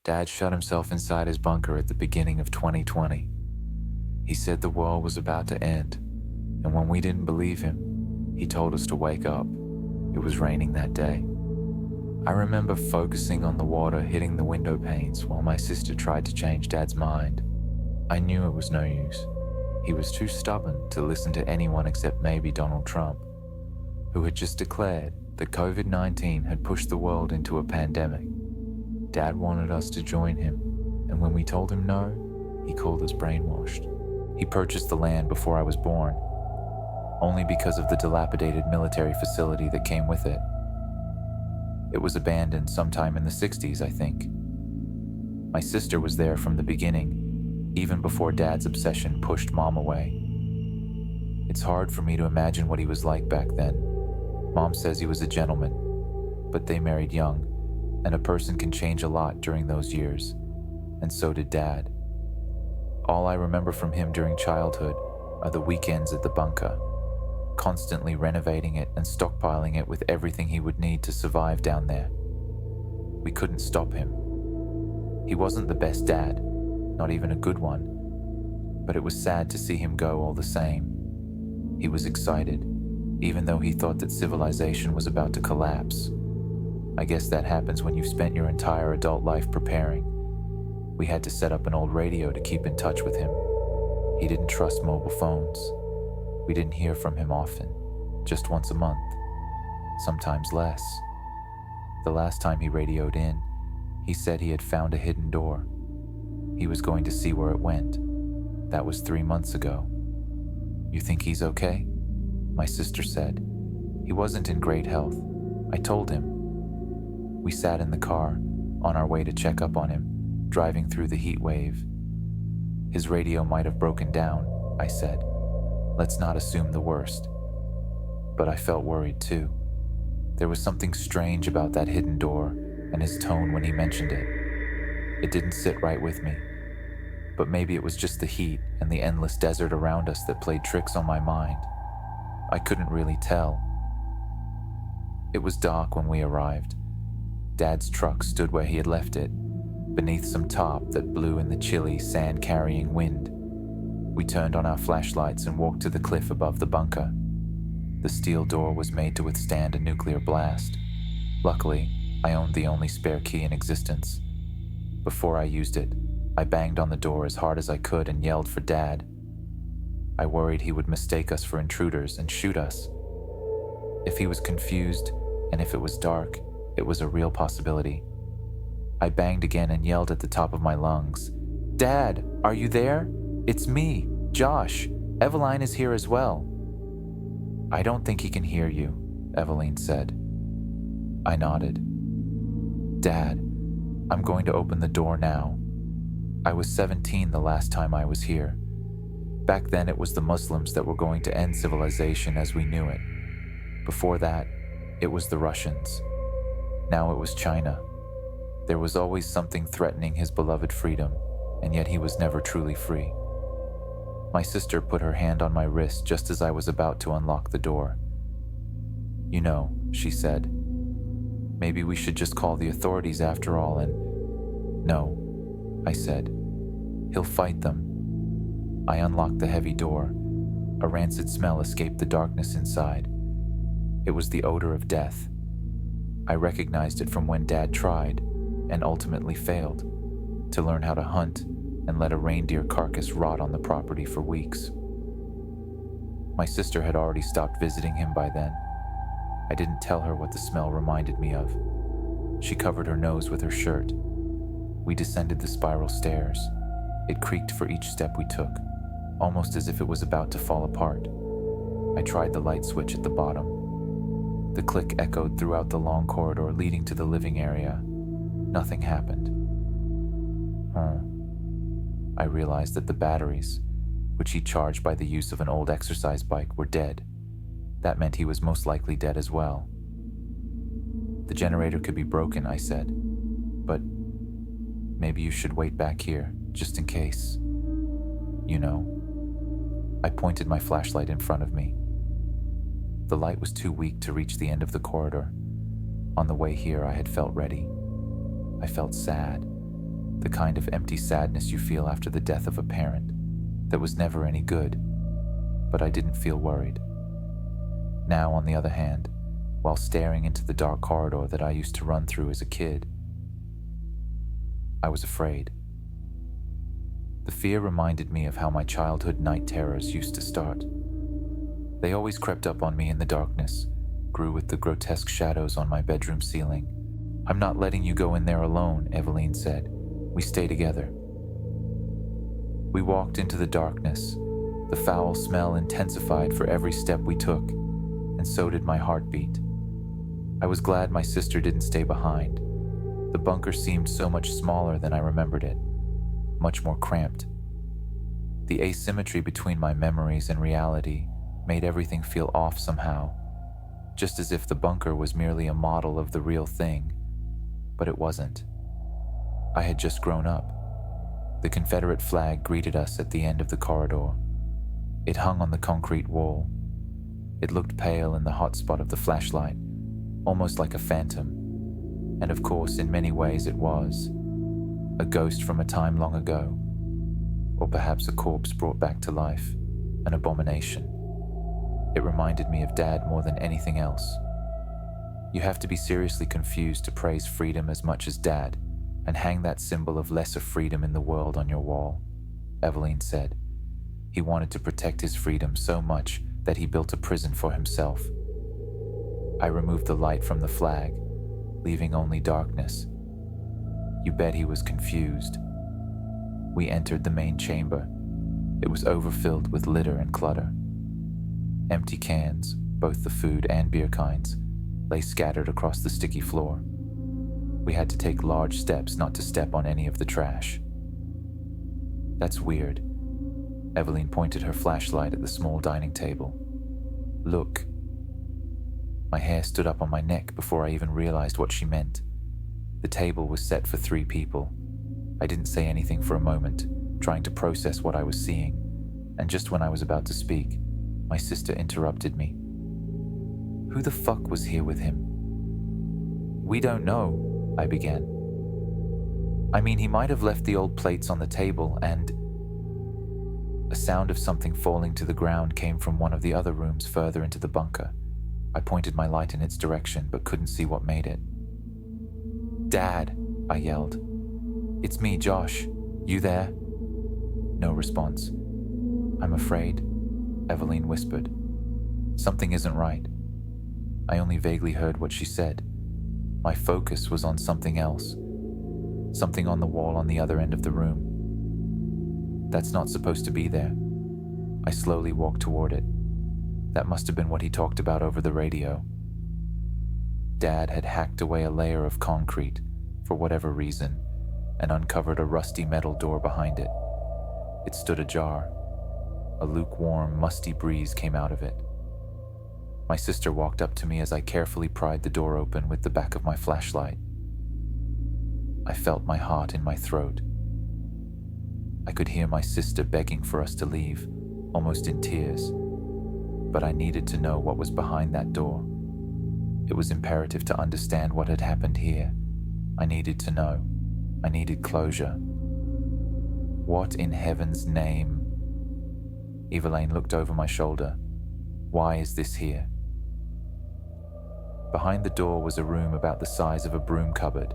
Dad shut himself inside his bunker at the beginning of 2020. He said the world was about to end, and when we didn't believe him, he told us to wake up. It was raining that day. I remember focusing on the water hitting the window panes while my sister tried to change Dad's mind. I knew it was no use. He was too stubborn to listen to anyone except maybe Donald Trump, who had just declared that COVID-19 had pushed the world into a pandemic. Dad wanted us to join him, and when we told him no, he called us brainwashed. He purchased the land before I was born, only because of the dilapidated military facility that came with it. It was abandoned sometime in the 60s, I think. My sister was there from the beginning, even before Dad's obsession pushed Mom away. It's hard for me to imagine what he was like back then. Mom says he was a gentleman, but they married young, and a person can change a lot during those years, and so did Dad. All I remember from him during childhood are the weekends at the bunker, constantly renovating it and stockpiling it with everything he would need to survive down there. We couldn't stop him. He wasn't the best dad, not even a good one, but it was sad to see him go all the same. He was excited, even though he thought that civilization was about to collapse. I guess that happens when you've spent your entire adult life preparing. We had to set up an old radio to keep in touch with him. He didn't trust mobile phones. We didn't hear from him often, just once a month, sometimes less. The last time he radioed in, he said he had found a hidden door. He was going to see where it went. That was 3 months ago. You think he's okay? My sister said. He wasn't in great health. I told him. We sat in the car, on our way to check up on him, driving through the heat wave. His radio might have broken down, I said. Let's not assume the worst. But I felt worried too. There was something strange about that hidden door and his tone when he mentioned it. It didn't sit right with me. But maybe it was just the heat and the endless desert around us that played tricks on my mind. I couldn't really tell. It was dark when we arrived. Dad's truck stood where he had left it, beneath some tarp that blew in the chilly, sand-carrying wind. We turned on our flashlights and walked to the cliff above the bunker. The steel door was made to withstand a nuclear blast. Luckily, I owned the only spare key in existence. Before I used it, I banged on the door as hard as I could and yelled for Dad. I worried he would mistake us for intruders and shoot us. If he was confused, and if it was dark, it was a real possibility. I banged again and yelled at the top of my lungs, "Dad, are you there? It's me, Josh. Eveline is here as well." "I don't think he can hear you," Eveline said. I nodded. "Dad, I'm going to open the door now. I was 17 the last time I was here. Back then it was the Muslims that were going to end civilization as we knew it. Before that, it was the Russians. Now it was China. There was always something threatening his beloved freedom, and yet he was never truly free." My sister put her hand on my wrist just as I was about to unlock the door. "You know," she said, "maybe we should just call the authorities after all and—" "No," I said. "He'll fight them." I unlocked the heavy door. A rancid smell escaped the darkness inside. It was the odor of death. I recognized it from when Dad tried, and ultimately failed, to learn how to hunt and let a reindeer carcass rot on the property for weeks. My sister had already stopped visiting him by then. I didn't tell her what the smell reminded me of. She covered her nose with her shirt. We descended the spiral stairs. It creaked for each step we took, almost as if it was about to fall apart. I tried the light switch at the bottom. The click echoed throughout the long corridor leading to the living area. Nothing happened. I realized that the batteries, which he charged by the use of an old exercise bike, were dead. That meant he was most likely dead as well. "The generator could be broken," I said, "but maybe you should wait back here, just in case. You know." I pointed my flashlight in front of me. The light was too weak to reach the end of the corridor. On the way here, I had felt ready. I felt sad. the kind of empty sadness you feel after the death of a parent that was never any good, but I didn't feel worried. Now, on the other hand, while staring into the dark corridor that I used to run through as a kid, I was afraid. The fear reminded me of how my childhood night terrors used to start. They always crept up on me in the darkness, grew with the grotesque shadows on my bedroom ceiling. "I'm not letting you go in there alone," Eveline said. "We stay together." We walked into the darkness. The foul smell intensified for every step we took, and so did my heartbeat. I was glad my sister didn't stay behind. The bunker seemed so much smaller than I remembered it, much more cramped. The asymmetry between my memories and reality made everything feel off somehow, just as if the bunker was merely a model of the real thing, but it wasn't. I had just grown up. The Confederate flag greeted us at the end of the corridor. It hung on the concrete wall. It looked pale in the hot spot of the flashlight, almost like a phantom. And of course, in many ways it was. A ghost from a time long ago. Or perhaps a corpse brought back to life. An abomination. It reminded me of Dad more than anything else. You have to be seriously confused to praise freedom as much as Dad, and hang that symbol of lesser freedom in the world on your wall, Eveline said. He wanted to protect his freedom so much that he built a prison for himself. I removed the light from the flag, leaving only darkness. You bet he was confused. We entered the main chamber. It was overfilled with litter and clutter. Empty cans, both the food and beer kinds, lay scattered across the sticky floor. We had to take large steps not to step on any of the trash. "That's weird." Eveline pointed her flashlight at the small dining table. "Look." My hair stood up on my neck before I even realized what she meant. The table was set for 3 people. I didn't say anything for a moment, trying to process what I was seeing, and just when I was about to speak, my sister interrupted me. "Who the fuck was here with him?" "We don't know," I began. "I mean, he might have left the old plates on the table and..." A sound of something falling to the ground came from one of the other rooms further into the bunker. I pointed my light in its direction, but couldn't see what made it. "Dad," I yelled. "It's me, Josh. You there?" No response. "I'm afraid," Eveline whispered. "Something isn't right." I only vaguely heard what she said. My focus was on something else. Something on the wall on the other end of the room. "That's not supposed to be there." I slowly walked toward it. That must have been what he talked about over the radio. Dad had hacked away a layer of concrete, for whatever reason, and uncovered a rusty metal door behind it. It stood ajar. A lukewarm, musty breeze came out of it. My sister walked up to me as I carefully pried the door open with the back of my flashlight. I felt my heart in my throat. I could hear my sister begging for us to leave, almost in tears. But I needed to know what was behind that door. It was imperative to understand what had happened here. I needed to know. I needed closure. What in heaven's name? Eveline looked over my shoulder. Why is this here? Behind the door was a room about the size of a broom cupboard.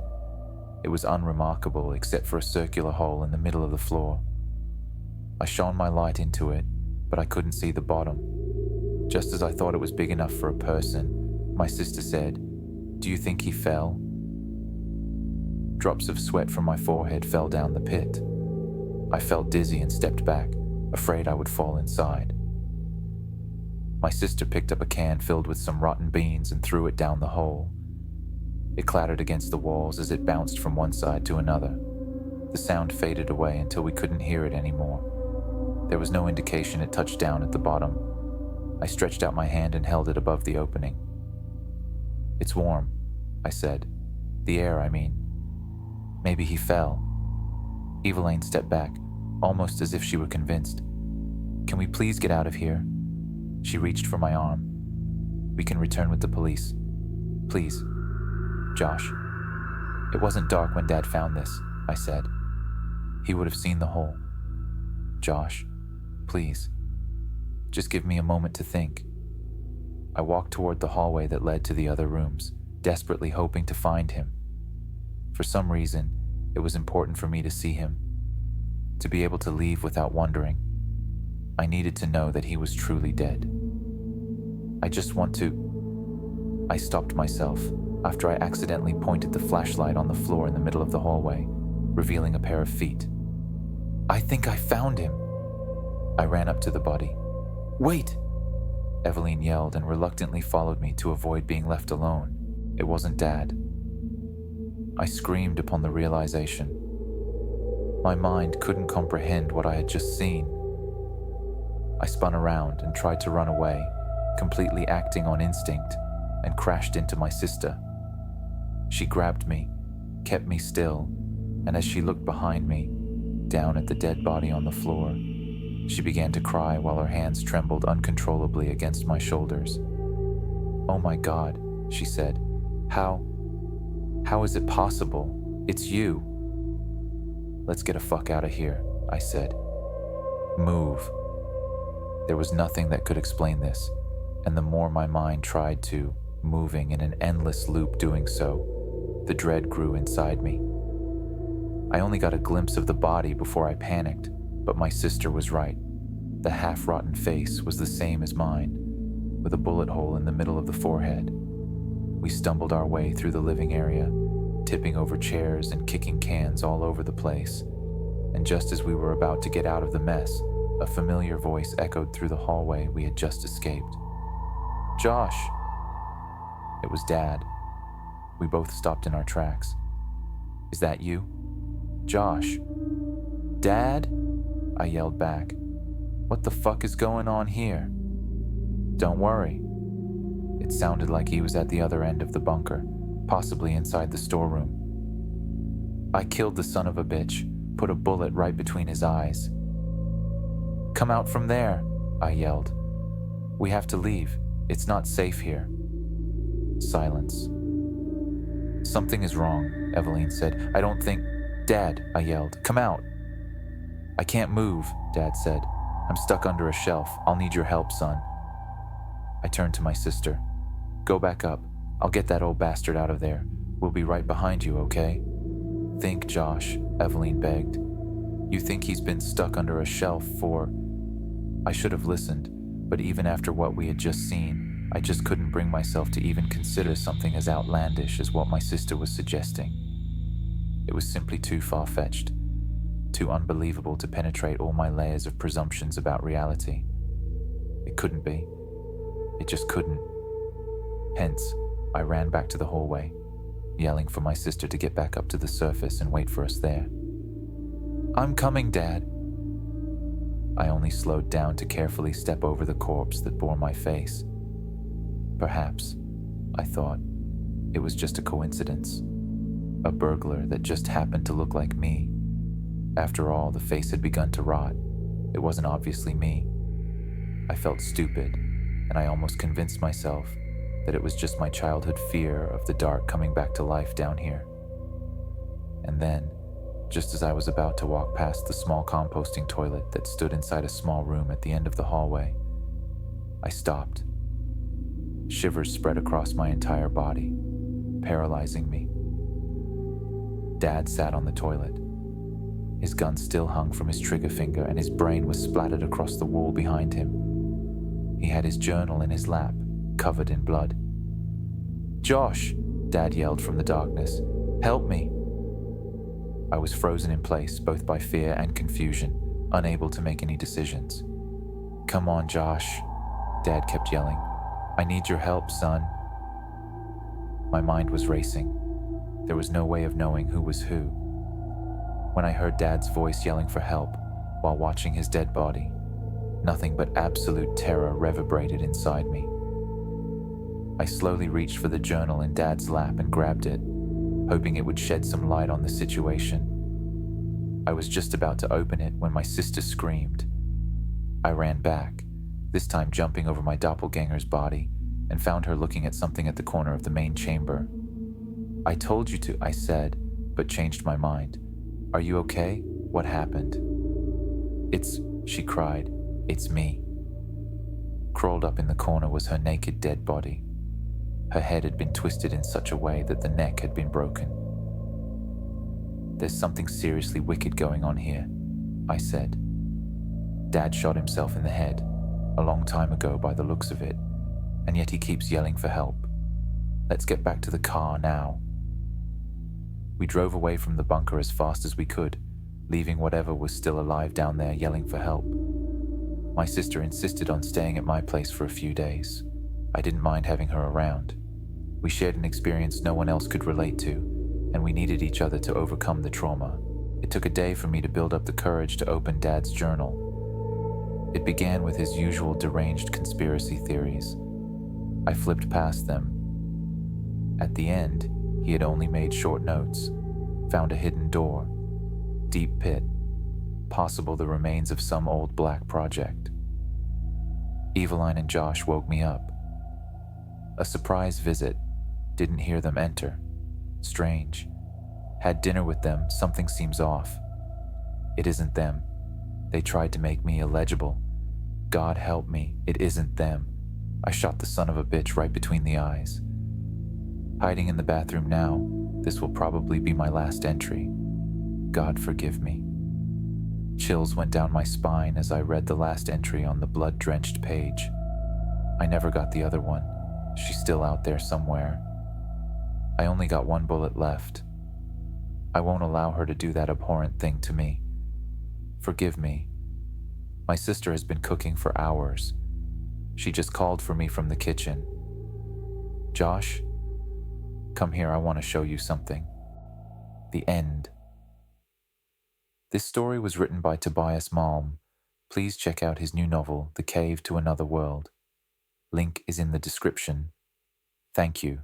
It was unremarkable except for a circular hole in the middle of the floor. I shone my light into it, but I couldn't see the bottom. Just as I thought it was big enough for a person, my sister said, "Do you think he fell?" Drops of sweat from my forehead fell down the pit. I felt dizzy and stepped back, afraid I would fall inside. My sister picked up a can filled with some rotten beans and threw it down the hole. It clattered against the walls as it bounced from one side to another. The sound faded away until we couldn't hear it anymore. There was no indication it touched down at the bottom. I stretched out my hand and held it above the opening. "It's warm," I said. "The air, I mean." "Maybe he fell." Eveline stepped back, almost as if she were convinced. "Can we please get out of here?" She reached for my arm. "We can return with the police. Please. Josh." "It wasn't dark when Dad found this," I said. He would have seen the hole. Josh, please, just give me a moment to think. I walked toward the hallway that led to the other rooms, desperately hoping to find him. For some reason, it was important for me to see him, to be able to leave without wondering. I needed to know that he was truly dead. I stopped myself after I accidentally pointed the flashlight on the floor in the middle of the hallway, revealing a pair of feet. I think I found him. I ran up to the body. Wait! Evelyn yelled and reluctantly followed me to avoid being left alone. It wasn't Dad. I screamed upon the realization. My mind couldn't comprehend what I had just seen. I spun around and tried to run away, completely acting on instinct, and crashed into my sister. She grabbed me, kept me still, and as she looked behind me, down at the dead body on the floor, she began to cry while her hands trembled uncontrollably against my shoulders. "Oh my God," she said. How is it possible? It's you." "Let's get a fuck out of here," I said. "Move." There was nothing that could explain this, and the more my mind tried to, moving in an endless loop doing so, the dread grew inside me. I only got a glimpse of the body before I panicked, but my sister was right. The half-rotten face was the same as mine, with a bullet hole in the middle of the forehead. We stumbled our way through the living area, tipping over chairs and kicking cans all over the place. And just as we were about to get out of the mess, a familiar voice echoed through the hallway we had just escaped. "Josh!" It was Dad. We both stopped in our tracks. "Is that you?" "Josh!" "Dad?" I yelled back. "What the fuck is going on here?" "Don't worry." It sounded like he was at the other end of the bunker, possibly inside the storeroom. "I killed the son of a bitch, put a bullet right between his eyes." "Come out from there," I yelled. "We have to leave. It's not safe here." Silence. "Something is wrong," Evelyn said. "I don't think—" "Dad," I yelled. "Come out." "I can't move," Dad said. "I'm stuck under a shelf. I'll need your help, son." I turned to my sister. "Go back up. I'll get that old bastard out of there. We'll be right behind you, okay?" "Think, Josh," Evelyn begged. "You think he's been stuck under a shelf for—" I should have listened, but even after what we had just seen, I just couldn't bring myself to even consider something as outlandish as what my sister was suggesting. It was simply too far-fetched, too unbelievable to penetrate all my layers of presumptions about reality. It couldn't be. It just couldn't. Hence, I ran back to the hallway, yelling for my sister to get back up to the surface and wait for us there. "I'm coming, Dad." I only slowed down to carefully step over the corpse that bore my face. Perhaps, I thought, it was just a coincidence. A burglar that just happened to look like me. After all, the face had begun to rot. It wasn't obviously me. I felt stupid, and I almost convinced myself that it was just my childhood fear of the dark coming back to life down here. And then, just as I was about to walk past the small composting toilet that stood inside a small room at the end of the hallway, I stopped. Shivers spread across my entire body, paralyzing me. Dad sat on the toilet. His gun still hung from his trigger finger, and his brain was splattered across the wall behind him. He had his journal in his lap, covered in blood. "Josh!" Dad yelled from the darkness. "Help me!" I was frozen in place, both by fear and confusion, unable to make any decisions. "Come on, Josh," Dad kept yelling. "I need your help, son." My mind was racing. There was no way of knowing who was who. When I heard Dad's voice yelling for help while watching his dead body, nothing but absolute terror reverberated inside me. I slowly reached for the journal in Dad's lap and grabbed it, hoping it would shed some light on the situation. I was just about to open it when my sister screamed. I ran back, this time jumping over my doppelganger's body, and found her looking at something at the corner of the main chamber. "I told you to," I said, but changed my mind. "Are you okay?" What happened? She cried. It's me. Crawled up in the corner was her naked dead body. Her head had been twisted in such a way that the neck had been broken. There's something seriously wicked going on here, I said. Dad shot himself in the head, a long time ago by the looks of it, and yet he keeps yelling for help. Let's get back to the car now. We drove away from the bunker as fast as we could, leaving whatever was still alive down there yelling for help. My sister insisted on staying at my place for a few days. I didn't mind having her around. We shared an experience no one else could relate to, and we needed each other to overcome the trauma. It took a day for me to build up the courage to open Dad's journal. It began with his usual deranged conspiracy theories. I flipped past them. At the end, he had only made short notes, found a hidden door, deep pit, possible the remains of some old black project. Eveline and Josh woke me up. A surprise visit, didn't hear them enter. Strange. Had dinner with them, something seems off. It isn't them. They tried to make me illegible. God help me, it isn't them. I shot the son of a bitch right between the eyes. Hiding in the bathroom now, this will probably be my last entry. God forgive me. Chills went down my spine as I read the last entry on the blood-drenched page. I never got the other one. She's still out there somewhere. I only got one bullet left. I won't allow her to do that abhorrent thing to me. Forgive me. My sister has been cooking for hours. She just called for me from the kitchen. Josh, come here, I want to show you something. The end. This story was written by Tobias Malm. Please check out his new novel, The Cave to Another World. Link is in the description. Thank you.